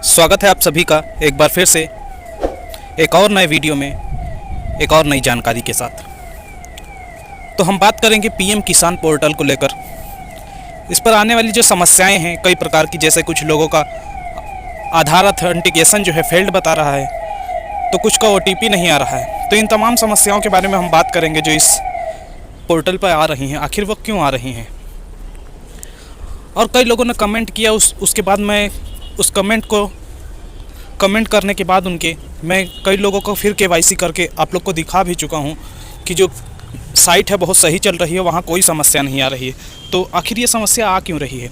स्वागत है आप सभी का एक बार फिर से एक और नए वीडियो में एक और नई जानकारी के साथ। तो हम बात करेंगे पीएम किसान पोर्टल को लेकर। इस पर आने वाली जो समस्याएं हैं कई प्रकार की, जैसे कुछ लोगों का आधार ऑथेंटिकेशन जो है फेल्ड बता रहा है, तो कुछ का ओटीपी नहीं आ रहा है। तो इन तमाम समस्याओं के बारे में हम बात करेंगे जो इस पोर्टल पर आ रही हैं, आखिर वो क्यों आ रही हैं। और कई लोगों ने कमेंट किया, उसके बाद मैं उस कमेंट करने के बाद मैं कई लोगों को फिर केवाईसी करके आप लोग को दिखा भी चुका हूं कि जो साइट है बहुत सही चल रही है, वहां कोई समस्या नहीं आ रही है। तो आखिर ये समस्या आ क्यों रही है?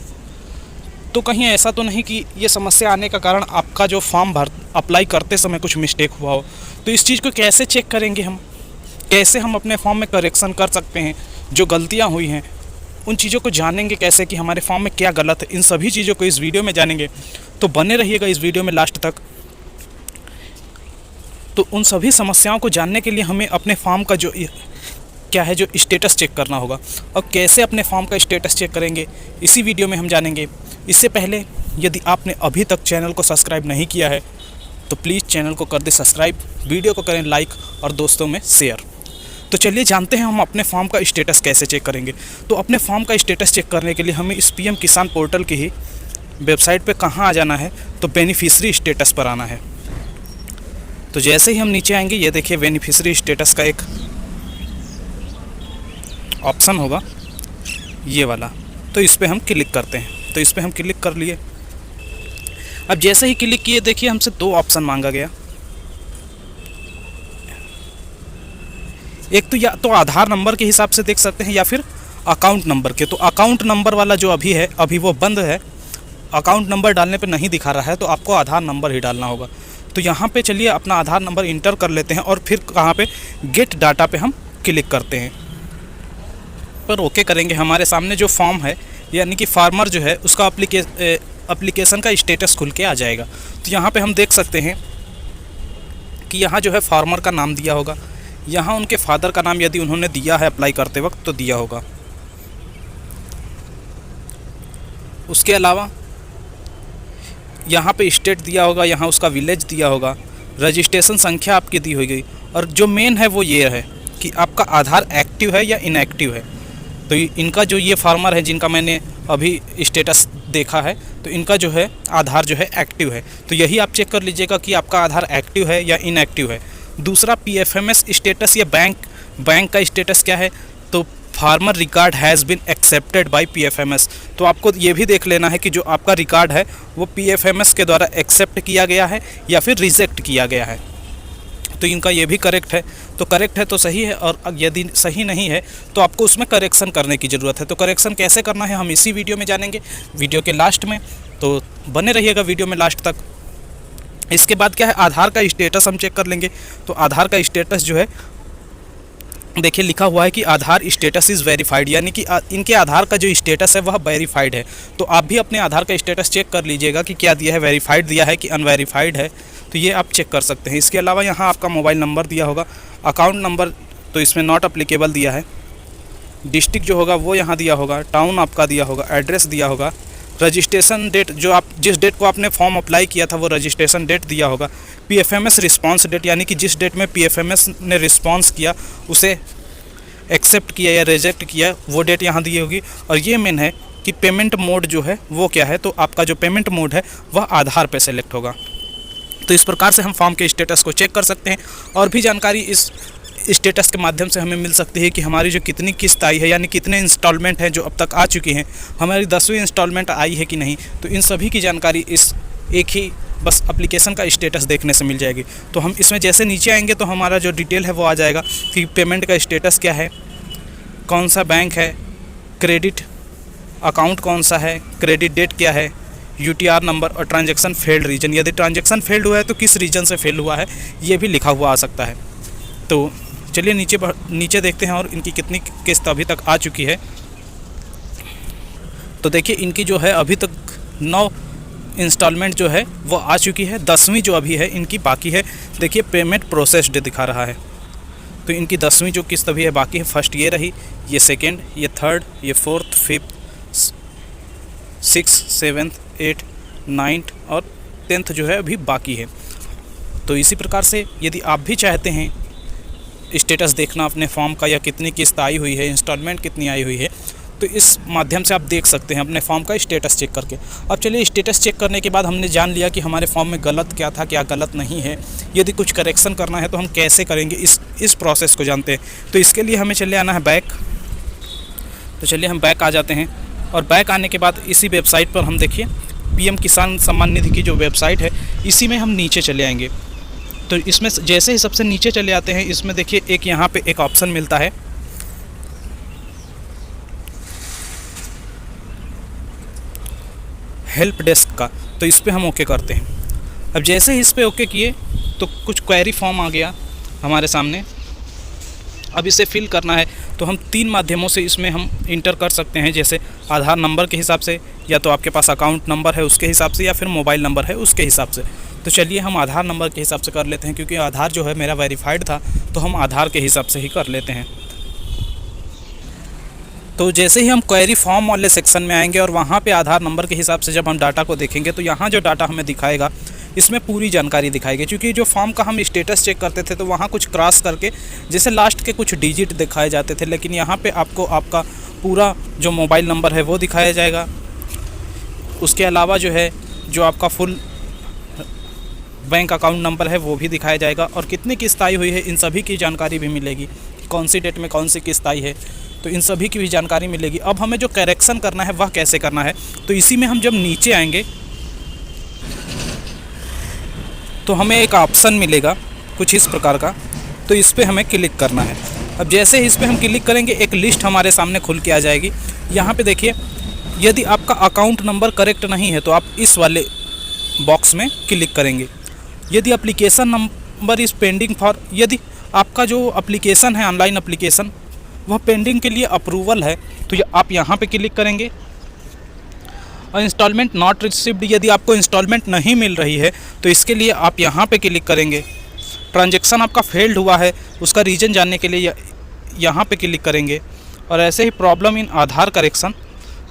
तो कहीं ऐसा तो नहीं कि ये समस्या आने का कारण आपका जो फॉर्म अप्लाई करते समय कुछ मिस्टेक हुआ हो। तो इस चीज़ को कैसे चेक करेंगे हम? कैसे हम अपने फॉर्म में करेक्शन कर सकते हैं? जो गलतियाँ हुई हैं उन चीज़ों को जानेंगे कैसे कि हमारे फॉर्म में क्या गलत है। इन सभी चीज़ों को इस वीडियो में जानेंगे, तो बने रहिएगा इस वीडियो में लास्ट तक। तो उन सभी समस्याओं को जानने के लिए हमें अपने फॉर्म का जो स्टेटस चेक करना होगा। और कैसे अपने फॉर्म का स्टेटस चेक करेंगे इसी वीडियो में हम जानेंगे। इससे पहले यदि आपने अभी तक चैनल को सब्सक्राइब नहीं किया है तो प्लीज़ चैनल को कर दे सब्सक्राइब, वीडियो को करें लाइक और दोस्तों में शेयर। तो चलिए जानते हैं हम अपने फॉर्म का स्टेटस कैसे चेक करेंगे। तो अपने फॉर्म का स्टेटस चेक करने के लिए हमें इस पीएम किसान पोर्टल की ही वेबसाइट पे कहाँ आ जाना है, तो बेनिफिशियरी स्टेटस पर आना है। तो जैसे ही हम नीचे आएंगे, ये देखिए बेनिफिशियरी स्टेटस का एक ऑप्शन होगा ये वाला, तो इस पर हम क्लिक करते हैं। तो इस पर हम क्लिक कर लिए। अब जैसे ही क्लिक किए, देखिए हमसे दो ऑप्शन मांगा गया। एक तो या तो आधार नंबर के हिसाब से देख सकते हैं या फिर अकाउंट नंबर के। तो अकाउंट नंबर वाला जो अभी वो बंद है, अकाउंट नंबर डालने पे नहीं दिखा रहा है, तो आपको आधार नंबर ही डालना होगा। तो यहाँ पे चलिए अपना आधार नंबर इंटर कर लेते हैं और फिर कहाँ पे गेट डाटा पे हम क्लिक करते हैं। पर ओके करेंगे। हमारे सामने जो फॉर्म है यानी कि फार्मर जो है उसका एप्लीकेशन का स्टेटस खुल के आ जाएगा। तो यहाँ पे हम देख सकते हैं कि यहाँ जो है फार्मर का नाम दिया होगा, यहाँ उनके फादर का नाम यदि उन्होंने दिया है अप्लाई करते वक्त तो दिया होगा। उसके अलावा यहाँ पे स्टेट दिया होगा, यहाँ उसका विलेज दिया होगा, रजिस्ट्रेशन संख्या आपकी दी होगी। और जो मेन है वो ये है कि आपका आधार एक्टिव है या इनएक्टिव है। तो इनका जो ये फार्मर है जिनका मैंने अभी स्टेटस देखा है, तो इनका जो है आधार जो है एक्टिव है। तो यही आप चेक कर लीजिएगा कि आपका आधार एक्टिव है या इनएक्टिव है। दूसरा पीएफएमएस स्टेटस या बैंक का स्टेटस क्या है, तो farmer record has been accepted by PFMS. तो आपको ये भी देख लेना है कि जो आपका रिकॉर्ड है वो पीएफएमएस के द्वारा एक्सेप्ट किया गया है या फिर रिजेक्ट किया गया है। तो इनका ये भी करेक्ट है, तो करेक्ट है तो सही है, और यदि सही नहीं है तो आपको उसमें करेक्शन करने की ज़रूरत है। तो करेक्शन कैसे करना है हम इसी वीडियो में जानेंगे, वीडियो के लास्ट में। तो बने रहिएगा वीडियो में लास्ट तक। इसके बाद क्या है, आधार का स्टेटस हम चेक कर लेंगे। तो आधार का स्टेटस जो है देखिए लिखा हुआ है कि आधार स्टेटस इज़ वेरीफाइड, यानी कि इनके आधार का जो स्टेटस है वह वेरीफाइड है। तो आप भी अपने आधार का स्टेटस चेक कर लीजिएगा कि क्या दिया है, वेरीफाइड दिया है कि अनवेरीफाइड है। तो ये आप चेक कर सकते हैं। इसके अलावा यहाँ आपका मोबाइल नंबर दिया होगा, अकाउंट नंबर तो इसमें नॉट अप्लीकेबल दिया है, डिस्ट्रिक्ट जो होगा वो यहाँ दिया होगा, टाउन आपका दिया होगा, एड्रेस दिया होगा, रजिस्ट्रेशन डेट जो आप जिस डेट को आपने फॉर्म अप्लाई किया था वो रजिस्ट्रेशन डेट दिया होगा, पीएफएमएस रिस्पांस डेट यानी कि जिस डेट में पीएफएमएस ने रिस्पांस किया उसे एक्सेप्ट किया या रिजेक्ट किया वो डेट यहाँ दी होगी। और ये मेन है कि पेमेंट मोड जो है वो क्या है, तो आपका जो पेमेंट मोड है वह आधार पे सेलेक्ट होगा। तो इस प्रकार से हम फॉर्म के स्टेटस को चेक कर सकते हैं। और भी जानकारी इस स्टेटस के माध्यम से हमें मिल सकती है कि हमारी जो कितनी किस्त आई है, यानी कितने इंस्टॉलमेंट हैं जो अब तक आ चुकी हैं, हमारी 10वीं इंस्टॉलमेंट आई है कि नहीं। तो इन सभी की जानकारी इस एक ही बस एप्लीकेशन का स्टेटस देखने से मिल जाएगी। तो हम इसमें जैसे नीचे आएंगे तो हमारा जो डिटेल है वो आ जाएगा कि पेमेंट का स्टेटस क्या है, कौन सा बैंक है, क्रेडिट अकाउंट कौन सा है, क्रेडिट डेट क्या है, यूटीआर नंबर और ट्रांजैक्शन फेल्ड रीजन, यदि ट्रांजैक्शन फेल्ड हुआ है तो किस रीजन से फेल हुआ है ये भी लिखा हुआ आ सकता है। तो चलिए नीचे देखते हैं और इनकी कितनी किस्त अभी तक आ चुकी है। तो देखिए इनकी जो है अभी तक 9 इंस्टॉलमेंट जो है वो आ चुकी है, 10वीं जो अभी है इनकी बाकी है। देखिए पेमेंट प्रोसेस्ड दिखा रहा है। तो इनकी 10वीं जो किस्त अभी है बाकी है, फर्स्ट ये रही, ये सेकेंड, ये थर्ड, ये fourth, fifth, 6th, 7th, 8th, 9th और 10th जो है अभी बाकी है। तो इसी प्रकार से यदि आप भी चाहते हैं स्टेटस देखना अपने फॉर्म का, या कितनी किस्त आई हुई है, इंस्टॉलमेंट कितनी आई हुई है, तो इस माध्यम से आप देख सकते हैं अपने फॉर्म का स्टेटस चेक करके। अब चलिए, स्टेटस चेक करने के बाद हमने जान लिया कि हमारे फॉर्म में गलत क्या था, क्या गलत नहीं है। यदि कुछ करेक्शन करना है तो हम कैसे करेंगे, इस प्रोसेस को जानते हैं। तो इसके लिए हमें चले आना है बैक। तो चलिए हम बैक आ जाते हैं, और बैक आने के बाद इसी वेबसाइट पर हम देखिए पीएम किसान सम्मान निधि की जो वेबसाइट है, इसी में हम नीचे चले आएंगे। तो इसमें जैसे ही सबसे नीचे चले आते हैं, इसमें देखिए एक यहाँ पे एक ऑप्शन मिलता है हेल्प डेस्क का। तो इस पर हम ओके करते हैं। अब जैसे ही इस पर ओके किए तो कुछ क्वेरी फॉर्म आ गया हमारे सामने। अब इसे फिल करना है तो हम 3 माध्यमों से इसमें हम इंटर कर सकते हैं, जैसे आधार नंबर के हिसाब से, या तो आपके पास अकाउंट नंबर है उसके हिसाब से, या फिर मोबाइल नंबर है उसके हिसाब से। तो चलिए हम आधार नंबर के हिसाब से कर लेते हैं, क्योंकि आधार जो है मेरा वेरीफाइड था, तो हम आधार के हिसाब से ही कर लेते हैं। तो जैसे ही हम क्वेरी फॉर्म वाले सेक्शन में आएंगे और वहाँ पे आधार नंबर के हिसाब से जब हम डाटा को देखेंगे, तो यहाँ जो डाटा हमें दिखाएगा इसमें पूरी जानकारी दिखाएगी। क्योंकि जो फॉर्म का हम स्टेटस चेक करते थे तो वहाँ कुछ क्रॉस करके जैसे लास्ट के कुछ डिजिट दिखाए जाते थे, लेकिन यहाँ पे आपको आपका पूरा जो मोबाइल नंबर है वो दिखाया जाएगा। उसके अलावा जो है जो आपका फुल बैंक अकाउंट नंबर है वो भी दिखाया जाएगा, और कितनी किस्त आई हुई है इन सभी की जानकारी भी मिलेगी, कौन सी डेट में कौन सी किस्त आई है, तो इन सभी की भी जानकारी मिलेगी। अब हमें जो करेक्शन करना है वह कैसे करना है, तो इसी में हम जब नीचे आएंगे तो हमें एक ऑप्शन मिलेगा कुछ इस प्रकार का, तो इस पर हमें क्लिक करना है। अब जैसे ही इस पर हम क्लिक करेंगे एक लिस्ट हमारे सामने खुल के आ जाएगी। यहाँ पे देखिए, यदि आपका अकाउंट नंबर करेक्ट नहीं है तो आप इस वाले बॉक्स में क्लिक करेंगे। यदि application number is pending for, यदि आपका जो एप्लीकेशन है ऑनलाइन एप्लीकेशन वह पेंडिंग के लिए अप्रूवल है, तो आप यहाँ पे क्लिक करेंगे। और इंस्टॉलमेंट नॉट रिसीव्ड, यदि आपको इंस्टॉलमेंट नहीं मिल रही है तो इसके लिए आप यहाँ पे क्लिक करेंगे। ट्रांजैक्शन आपका फेल्ड हुआ है उसका रीज़न जानने के लिए यहाँ पे क्लिक करेंगे। और ऐसे ही प्रॉब्लम इन आधार करेक्शन,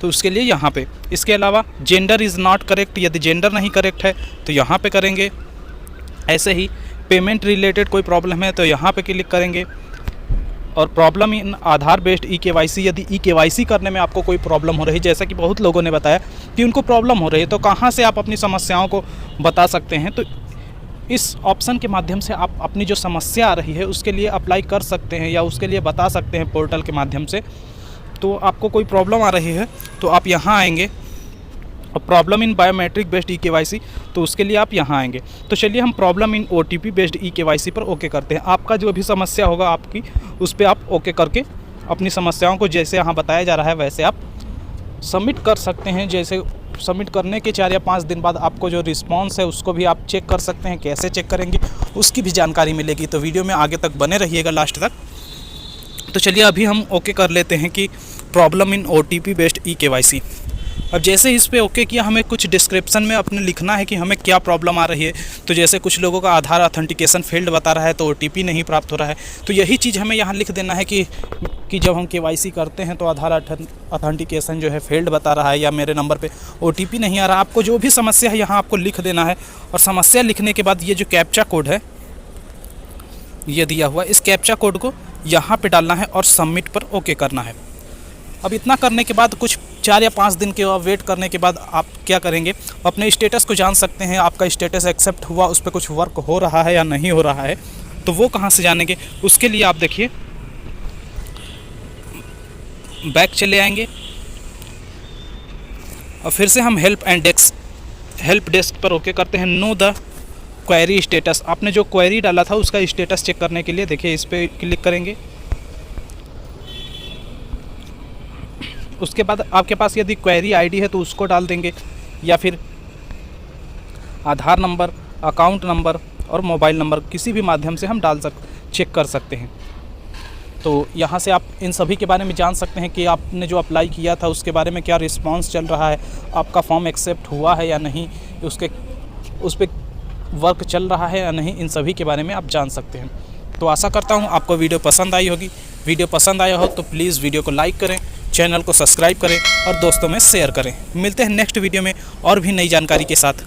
तो उसके लिए यहाँ पे। इसके अलावा जेंडर इज़ नॉट करेक्ट, यदि जेंडर नहीं करेक्ट है तो यहाँ पे करेंगे। ऐसे ही पेमेंट रिलेटेड कोई प्रॉब्लम है तो यहाँ पे क्लिक करेंगे। और problem in Aadhaar based EKYC, यदि EKYC करने में आपको कोई प्रॉब्लम हो रही है, जैसा कि बहुत लोगों ने बताया कि उनको प्रॉब्लम हो रही है, तो कहाँ से आप अपनी समस्याओं को बता सकते हैं, तो इस ऑप्शन के माध्यम से आप अपनी जो समस्या आ रही है उसके लिए अप्लाई कर सकते हैं, या उसके लिए बता सकते हैं पोर्टल के माध्यम से। तो आपको कोई प्रॉब्लम आ रही है तो आप यहाँ आएंगे, और problem in biometric based EKYC, तो उसके लिए आप यहाँ आएंगे। तो चलिए हम problem in OTP based EKYC पर ओके करते हैं। आपका जो भी समस्या होगा आपकी, उस पर आप ओके करके अपनी समस्याओं को जैसे यहाँ बताया जा रहा है वैसे आप सबमिट कर सकते हैं। जैसे सबमिट करने के 4 या 5 दिन बाद आपको जो रिस्पॉन्स है उसको भी आप चेक कर सकते हैं। कैसे चेक करेंगे उसकी भी जानकारी मिलेगी। तो वीडियो में आगे तक बने रहिएगा लास्ट तक। तो चलिए अभी हम ओके कर लेते हैं कि problem in OTP based EKYC। अब जैसे इस पे ओके किया, हमें कुछ डिस्क्रिप्शन में अपने लिखना है कि हमें क्या प्रॉब्लम आ रही है। तो जैसे कुछ लोगों का आधार ऑथेंटिकेशन फेल्ड बता रहा है तो OTP नहीं प्राप्त हो रहा है, तो यही चीज़ हमें यहाँ लिख देना है कि जब हम KYC करते हैं तो आधार ऑथेंटिकेशन जो है फेल्ड बता रहा है, या मेरे नंबर पे OTP नहीं आ रहा। आपको जो भी समस्या है यहाँ आपको लिख देना है, और समस्या लिखने के बाद ये जो कैप्चा कोड है ये दिया हुआ, इस कैप्चा कोड को यहाँ पर डालना है और सबमिट पर ओके करना है। अब इतना करने के बाद कुछ 4 या 5 दिन के वेट करने के बाद आप क्या करेंगे, अपने स्टेटस को जान सकते हैं। आपका स्टेटस एक्सेप्ट हुआ, उस पर कुछ वर्क हो रहा है या नहीं हो रहा है, तो वो कहाँ से जानेंगे। उसके लिए आप देखिए बैक चले आएंगे, और फिर से हम हेल्प डेस्क पर ओके करते हैं। नो द क्वेरी स्टेटस, आपने जो क्वेरी डाला था उसका स्टेटस चेक करने के लिए देखिए इस पर क्लिक करेंगे। उसके बाद आपके पास यदि क्वेरी आईडी है तो उसको डाल देंगे, या फिर आधार नंबर, अकाउंट नंबर और मोबाइल नंबर किसी भी माध्यम से हम चेक कर सकते हैं। तो यहाँ से आप इन सभी के बारे में जान सकते हैं कि आपने जो अप्लाई किया था उसके बारे में क्या रिस्पांस चल रहा है, आपका फॉर्म एक्सेप्ट हुआ है या नहीं, उस पर वर्क चल रहा है या नहीं, इन सभी के बारे में आप जान सकते हैं। तो आशा करता हूँ आपको वीडियो पसंद आई होगी। वीडियो पसंद आया हो तो प्लीज़ वीडियो को लाइक करें, चैनल को सब्सक्राइब करें और दोस्तों में शेयर करें। मिलते हैं नेक्स्ट वीडियो में और भी नई जानकारी के साथ।